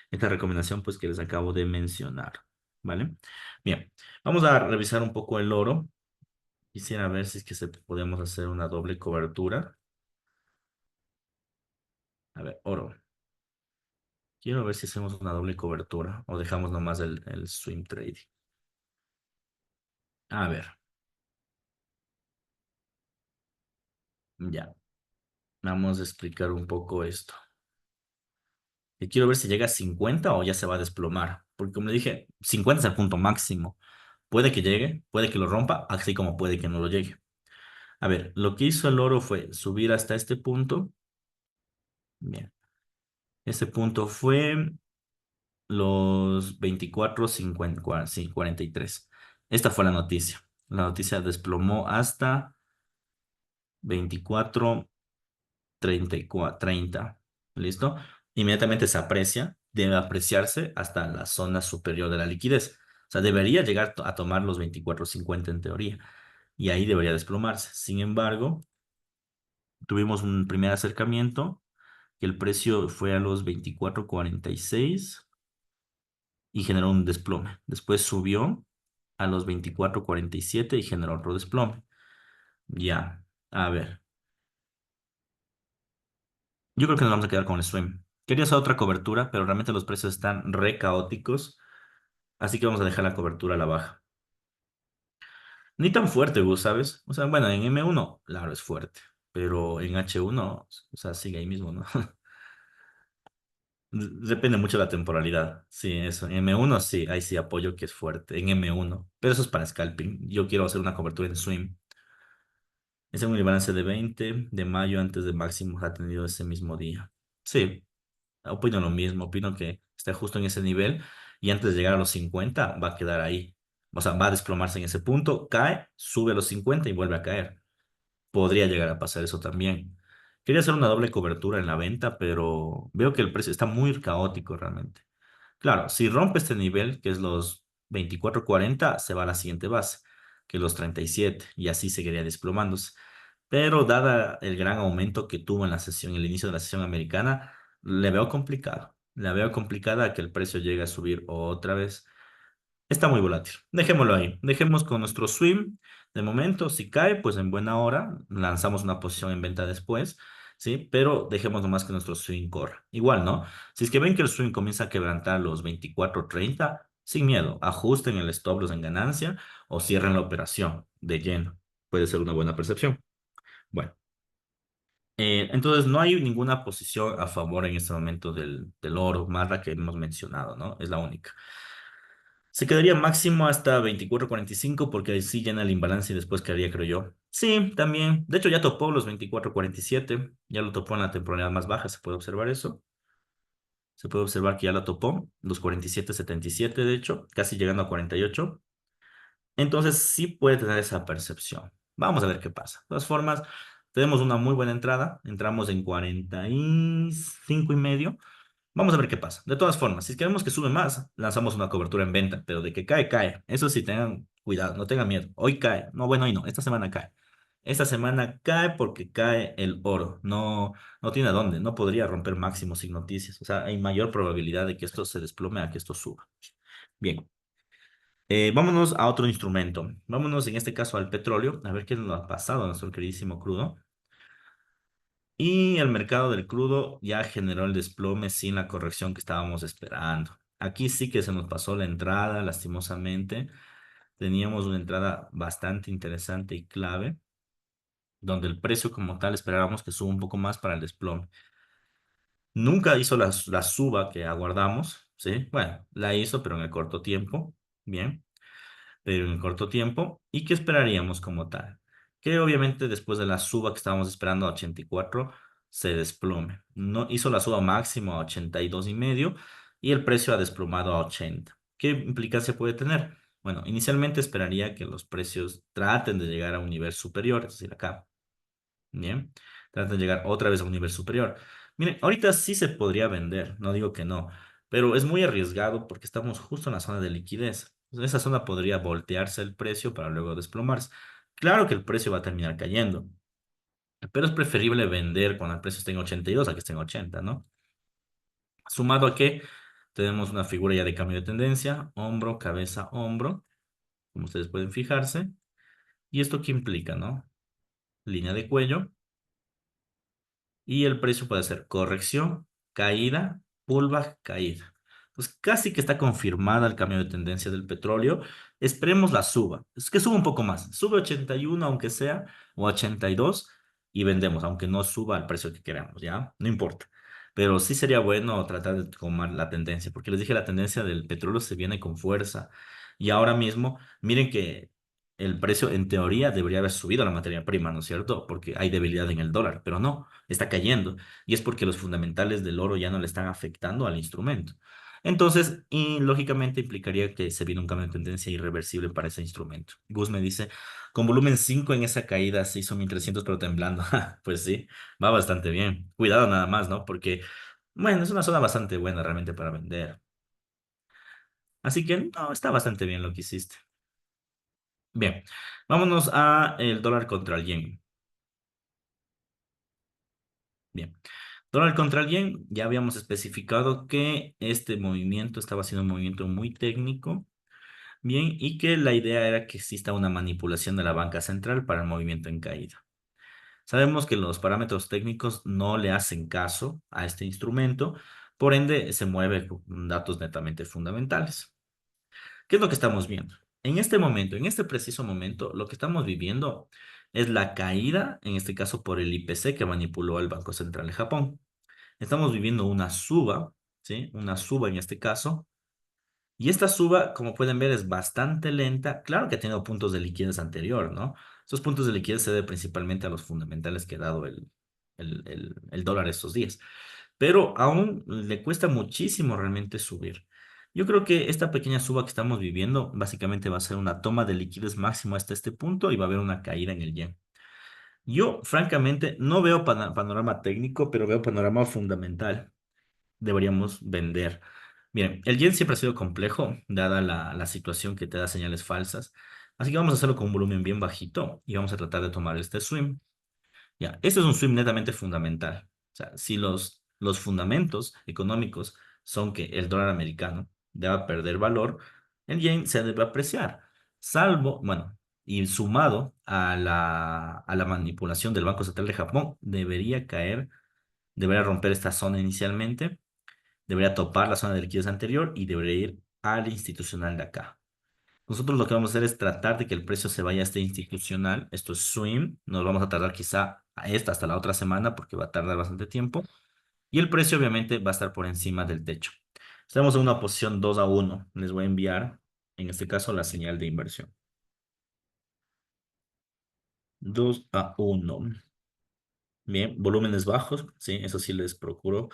esta recomendación pues que les acabo de mencionar, ¿vale? Bien, vamos a revisar un poco el oro. Quisiera ver si es que podemos hacer una doble cobertura. A ver, oro. Quiero ver si hacemos una doble cobertura o dejamos nomás el swing trading. A ver, ya. Vamos a explicar un poco esto. Y quiero ver si llega a 50 o ya se va a desplomar. Porque como le dije, 50 es el punto máximo. Puede que llegue, puede que lo rompa, así como puede que no lo llegue. A ver, lo que hizo el oro fue subir hasta este punto. Bien. Este punto fue los 24,50, sí, 43. Esta fue la noticia. La noticia desplomó hasta 24,30. ¿Listo? Inmediatamente se aprecia, debe apreciarse hasta la zona superior de la liquidez. O sea, debería llegar a tomar los 24,50 en teoría. Y ahí debería desplomarse. Sin embargo, tuvimos un primer acercamiento, que el precio fue a los 24,46 y generó un desplome. Después subió a los 24,47 y generó otro desplome. Ya, a ver. Yo creo que nos vamos a quedar con el swing. Quería hacer otra cobertura, pero realmente los precios están re caóticos, así que vamos a dejar la cobertura a la baja. Ni tan fuerte, Gus, ¿sabes? O sea, bueno, en M1, claro, es fuerte, pero en H1, o sea, sigue ahí mismo, ¿no? Depende mucho de la temporalidad. Sí, eso. En M1 sí, ahí sí apoyo que es fuerte. En M1. Pero eso es para scalping. Yo quiero hacer una cobertura en swing. Ese es un balance de 20 de mayo antes de máximos ha tenido ese mismo día. Sí, opino lo mismo. Opino que está justo en ese nivel y antes de llegar a los 50 va a quedar ahí. O sea, va a desplomarse en ese punto, cae, sube a los 50 y vuelve a caer. Podría llegar a pasar eso también. Quería hacer una doble cobertura en la venta, pero veo que el precio está muy caótico realmente. Claro, si rompe este nivel, que es los 24,40, se va a la siguiente base, que es los 37, y así seguiría desplomándose. Pero dada el gran aumento que tuvo en la sesión, el inicio de la sesión americana, le veo complicado. Le veo complicada que el precio llegue a subir otra vez. Está muy volátil. Dejémoslo ahí. Dejemos con nuestro swing. De momento, si cae, pues en buena hora, lanzamos una posición en venta después, ¿sí? Pero dejemos nomás que nuestro swing corra. Igual, ¿no? Si es que ven que el swing comienza a quebrantar los 24,30, sin miedo, ajusten el stop loss en ganancia o cierren la operación de lleno. Puede ser una buena percepción. Bueno, entonces no hay ninguna posición a favor en este momento del oro, más la que hemos mencionado, ¿no? Es la única. Se quedaría máximo hasta 24,45 porque ahí sí llena el imbalance y después quedaría, creo yo. Sí, también. De hecho, ya topó los 24,47. Ya lo topó en la temporalidad más baja. Se puede observar eso. Se puede observar que ya lo topó. Los 47,77, de hecho, casi llegando a 48. Entonces, sí puede tener esa percepción. Vamos a ver qué pasa. De todas formas, tenemos una muy buena entrada. Entramos en 45,5. Vamos a ver qué pasa. De todas formas, si queremos que sube más, lanzamos una cobertura en venta, pero de que cae, cae. Eso sí, tengan cuidado, no tengan miedo. Hoy cae. No, bueno, hoy no. Esta semana cae. Esta semana cae porque cae el oro. No, no tiene a dónde. No podría romper máximos sin noticias. O sea, hay mayor probabilidad de que esto se desplome a que esto suba. Bien. Vámonos a otro instrumento. Vámonos en este caso al petróleo, a ver qué nos ha pasado a nuestro queridísimo crudo. Y el mercado del crudo ya generó el desplome sin la corrección que estábamos esperando. Aquí sí que se nos pasó la entrada, lastimosamente. Teníamos una entrada bastante interesante y clave, donde el precio como tal esperábamos que suba un poco más para el desplome. Nunca hizo la suba que aguardamos, ¿sí? Bueno, la hizo, pero en el corto tiempo. Bien. Pero en corto tiempo. ¿Y qué esperaríamos como tal? Que obviamente después de la suba que estábamos esperando a 84 se desplome. No hizo la suba máximo a 82,5 y el precio ha desplomado a 80. ¿Qué implicancia puede tener? Bueno, inicialmente esperaría que los precios traten de llegar a un nivel superior, es decir, acá. Bien, trata de llegar otra vez a un nivel superior. Miren, ahorita sí se podría vender, no digo que no, pero es muy arriesgado porque estamos justo en la zona de liquidez. En esa zona podría voltearse el precio para luego desplomarse. Claro que el precio va a terminar cayendo, pero es preferible vender cuando el precio esté en 82 a que esté en 80, ¿no? Sumado a que tenemos una figura ya de cambio de tendencia, hombro, cabeza, hombro, como ustedes pueden fijarse. ¿Y esto qué implica, no? Línea de cuello. Y el precio puede ser corrección, caída, pullback, caída. Pues casi que está confirmada el cambio de tendencia del petróleo. Esperemos la suba. Es que suba un poco más. Sube 81 aunque sea, o 82 y vendemos, aunque no suba al precio que queramos, ¿ya? No importa. Pero sí sería bueno tratar de tomar la tendencia, porque les dije, la tendencia del petróleo se viene con fuerza. Y ahora mismo, miren que el precio en teoría debería haber subido la materia prima, ¿no es cierto? Porque hay debilidad en el dólar, pero no, está cayendo. Y es porque los fundamentales del oro ya no le están afectando al instrumento. Entonces, y lógicamente implicaría que se viene un cambio de tendencia irreversible para ese instrumento. Gus me dice, con volumen 5 en esa caída se hizo 1300 pero temblando. Pues sí, va bastante bien. Cuidado nada más, ¿no? Porque, bueno, es una zona bastante buena realmente para vender. Así que, no, está bastante bien lo que hiciste. Bien, vámonos a el dólar contra el yen. Bien, dólar contra el yen, ya habíamos especificado que este movimiento estaba siendo un movimiento muy técnico, bien, y que la idea era que exista una manipulación de la banca central para el movimiento en caída. Sabemos que los parámetros técnicos no le hacen caso a este instrumento, por ende se mueve con datos netamente fundamentales. ¿Qué es lo que estamos viendo? En este momento, en este preciso momento, lo que estamos viviendo es la caída, en este caso por el IPC que manipuló el Banco Central de Japón. Estamos viviendo una suba, ¿sí? Una suba en este caso. Y esta suba, como pueden ver, es bastante lenta. Claro que ha tenido puntos de liquidez anterior, ¿no? Esos puntos de liquidez se deben principalmente a los fundamentales que ha dado el dólar estos días, pero aún le cuesta muchísimo realmente subir. Yo creo que esta pequeña suba que estamos viviendo básicamente va a ser una toma de liquidez máximo hasta este punto y va a haber una caída en el yen. Yo, francamente, no veo panorama técnico, pero veo panorama fundamental. Deberíamos vender. Miren, el yen siempre ha sido complejo, dada la situación que te da señales falsas. Así que vamos a hacerlo con un volumen bien bajito y vamos a tratar de tomar este swing. Ya, este es un swing netamente fundamental. O sea, si los fundamentos económicos son que el dólar americano deba perder valor, el yen se debe apreciar. Salvo, bueno, y sumado a la manipulación del Banco Central de Japón, debería caer, debería romper esta zona inicialmente, debería topar la zona de liquidez anterior y debería ir al institucional de acá. Nosotros lo que vamos a hacer es tratar de que el precio se vaya a este institucional, esto es swing, nos vamos a tardar quizá a esta hasta la otra semana porque va a tardar bastante tiempo y el precio obviamente va a estar por encima del techo. Estamos en una posición 2-1, les voy a enviar en este caso la señal de inversión. 2-1. Bien, volúmenes bajos, sí, eso sí les procuro,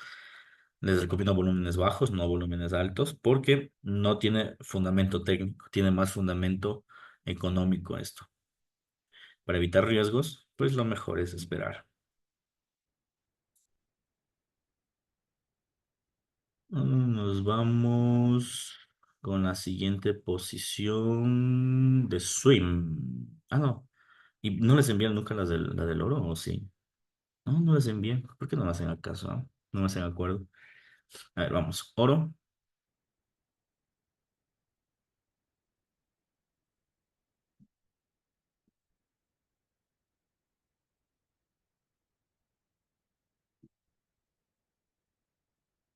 les recomiendo volúmenes bajos, no volúmenes altos, porque no tiene fundamento técnico, tiene más fundamento económico esto. Para evitar riesgos, pues lo mejor es, esperar. Nos vamos con la siguiente posición de swim. Ah, no. ¿Y no les envían nunca la del oro o sí? No, no les envían. ¿Por qué no me hacen acaso? No me hacen acuerdo. A ver, vamos. Oro.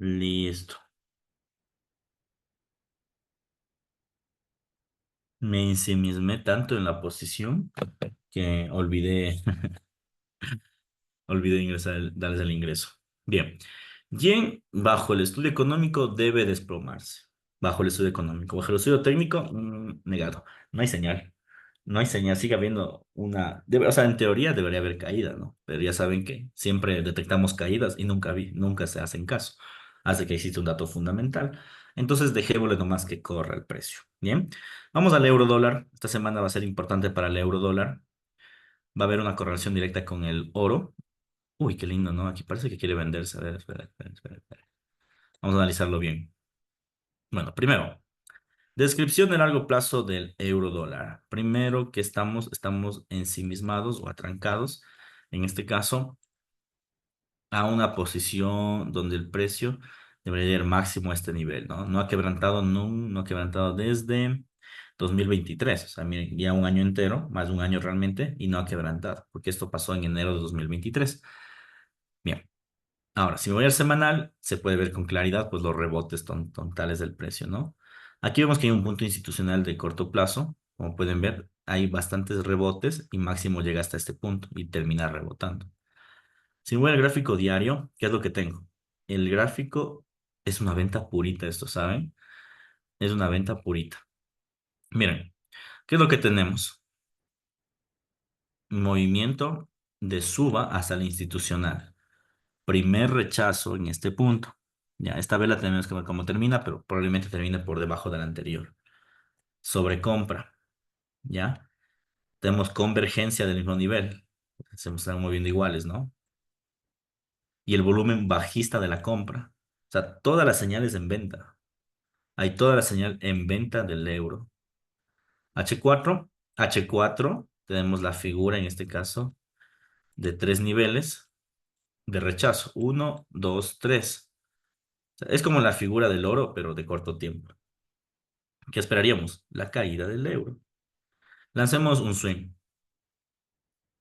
Listo. Me ensimismé tanto en la posición que olvidé ingresar, darles el ingreso. Bien. Yen, bajo el estudio económico, debe desplomarse. Bajo el estudio económico. Bajo el estudio técnico, negado. No hay señal. No hay señal. Sigue habiendo o sea, en teoría debería haber caída, ¿no? Pero ya saben que siempre detectamos caídas y nunca se hacen caso. Hace que existe un dato fundamental. Entonces, dejémosle nomás que corra el precio. Bien. Vamos al euro dólar. Esta semana va a ser importante para el euro dólar. Va a haber una correlación directa con el oro. Uy, qué lindo, ¿no? Aquí parece que quiere venderse. A ver, espera. Vamos a analizarlo bien. Bueno, primero, descripción de largo plazo del euro dólar. Primero que estamos ensimismados o atrancados, en este caso, a una posición donde el precio debería ir máximo a este nivel, ¿no? No ha quebrantado, no ha quebrantado desde 2023, o sea, miren, ya un año entero, más de un año realmente, y no ha quebrantado, porque esto pasó en enero de 2023. Bien. Ahora, si me voy al semanal, se puede ver con claridad pues los rebotes totales del precio, ¿no? Aquí vemos que hay un punto institucional de corto plazo. Como pueden ver, hay bastantes rebotes y máximo llega hasta este punto y termina rebotando. Si me voy al gráfico diario, ¿qué es lo que tengo? El gráfico es una venta purita, esto, ¿saben? Es una venta purita. Miren, ¿qué es lo que tenemos? Movimiento de suba hasta el institucional. Primer rechazo en este punto. Ya, esta vela tenemos que ver cómo termina, pero probablemente termine por debajo del anterior. Sobrecompra, ¿ya? Tenemos convergencia del mismo nivel. Se están moviendo iguales, ¿no? Y el volumen bajista de la compra. O sea, todas las señales en venta. Hay toda la señal en venta del euro. H4, tenemos la figura en este caso de tres niveles de rechazo. Uno, dos, tres. O sea, es como la figura del oro, pero de corto tiempo. ¿Qué esperaríamos? La caída del euro. Lancemos un swing.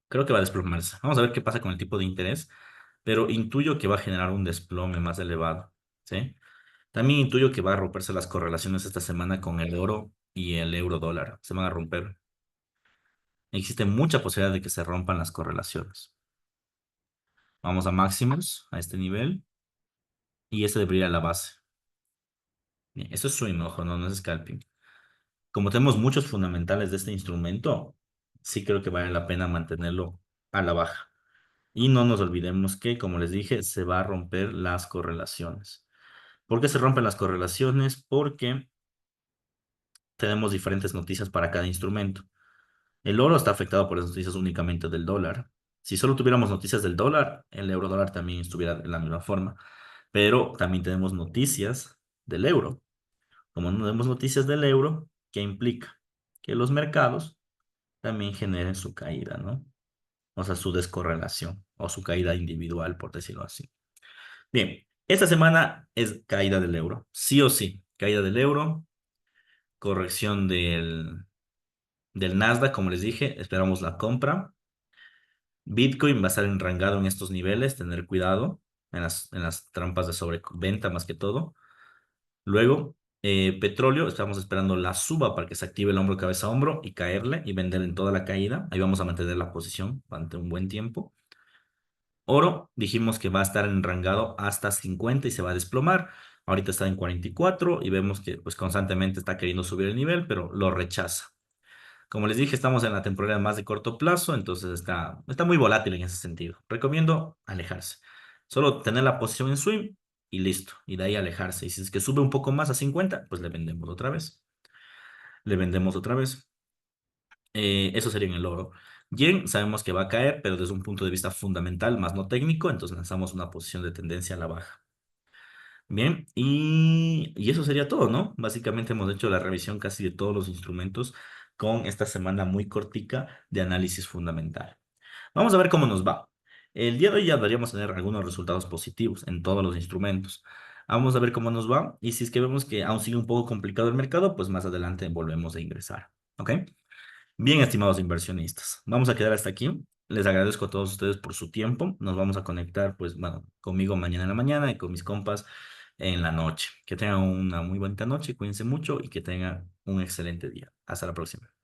Creo que va a desplomarse. Vamos a ver qué pasa con el tipo de interés, pero intuyo que va a generar un desplome más elevado, ¿sí? También intuyo que va a romperse las correlaciones esta semana con el oro y el euro dólar. Se van a romper. Existe mucha posibilidad de que se rompan las correlaciones. Vamos a máximos, a este nivel, y este debería ir a la base. Bien, eso es swing, ojo, no es scalping. Como tenemos muchos fundamentales de este instrumento, sí creo que vale la pena mantenerlo a la baja. Y no nos olvidemos que, como les dije, se va a romper las correlaciones. ¿Por qué se rompen las correlaciones? Porque tenemos diferentes noticias para cada instrumento. El oro está afectado por las noticias únicamente del dólar. Si solo tuviéramos noticias del dólar, el euro dólar también estuviera de la misma forma. Pero también tenemos noticias del euro. Como no tenemos noticias del euro, ¿qué implica? Que los mercados también generen su caída, ¿no? O sea, su descorrelación o su caída individual, por decirlo así. Bien, esta semana es caída del euro, sí o sí, caída del euro, corrección del Nasdaq, como les dije, esperamos la compra. Bitcoin va a estar enrangado en estos niveles, tener cuidado en las trampas de sobreventa más que todo. Luego, petróleo, estamos esperando la suba para que se active el hombro, cabeza, hombro y caerle y vender en toda la caída. Ahí vamos a mantener la posición durante un buen tiempo. Oro, dijimos que va a estar enrangado hasta 50 y se va a desplomar. Ahorita está en 44 y vemos que pues constantemente está queriendo subir el nivel, pero lo rechaza. Como les dije, estamos en la temporada más de corto plazo, entonces está muy volátil en ese sentido. Recomiendo alejarse. Solo tener la posición en swing y listo. Y de ahí alejarse. Y si es que sube un poco más a 50, pues le vendemos otra vez. Le vendemos otra vez. Eso sería en el oro. Yen sabemos que va a caer, pero desde un punto de vista fundamental, más no técnico, entonces lanzamos una posición de tendencia a la baja. Bien, y eso sería todo, ¿no? Básicamente hemos hecho la revisión casi de todos los instrumentos con esta semana muy cortica de análisis fundamental. Vamos a ver cómo nos va. El día de hoy ya deberíamos tener algunos resultados positivos en todos los instrumentos. Vamos a ver cómo nos va y si es que vemos que aún sigue un poco complicado el mercado, pues más adelante volvemos a ingresar. ¿Ok? Bien, estimados inversionistas, vamos a quedar hasta aquí. Les agradezco a todos ustedes por su tiempo. Nos vamos a conectar, pues, bueno, conmigo mañana en la mañana y con mis compas en la noche. Que tengan una muy bonita noche, cuídense mucho y que tengan un excelente día. Hasta la próxima.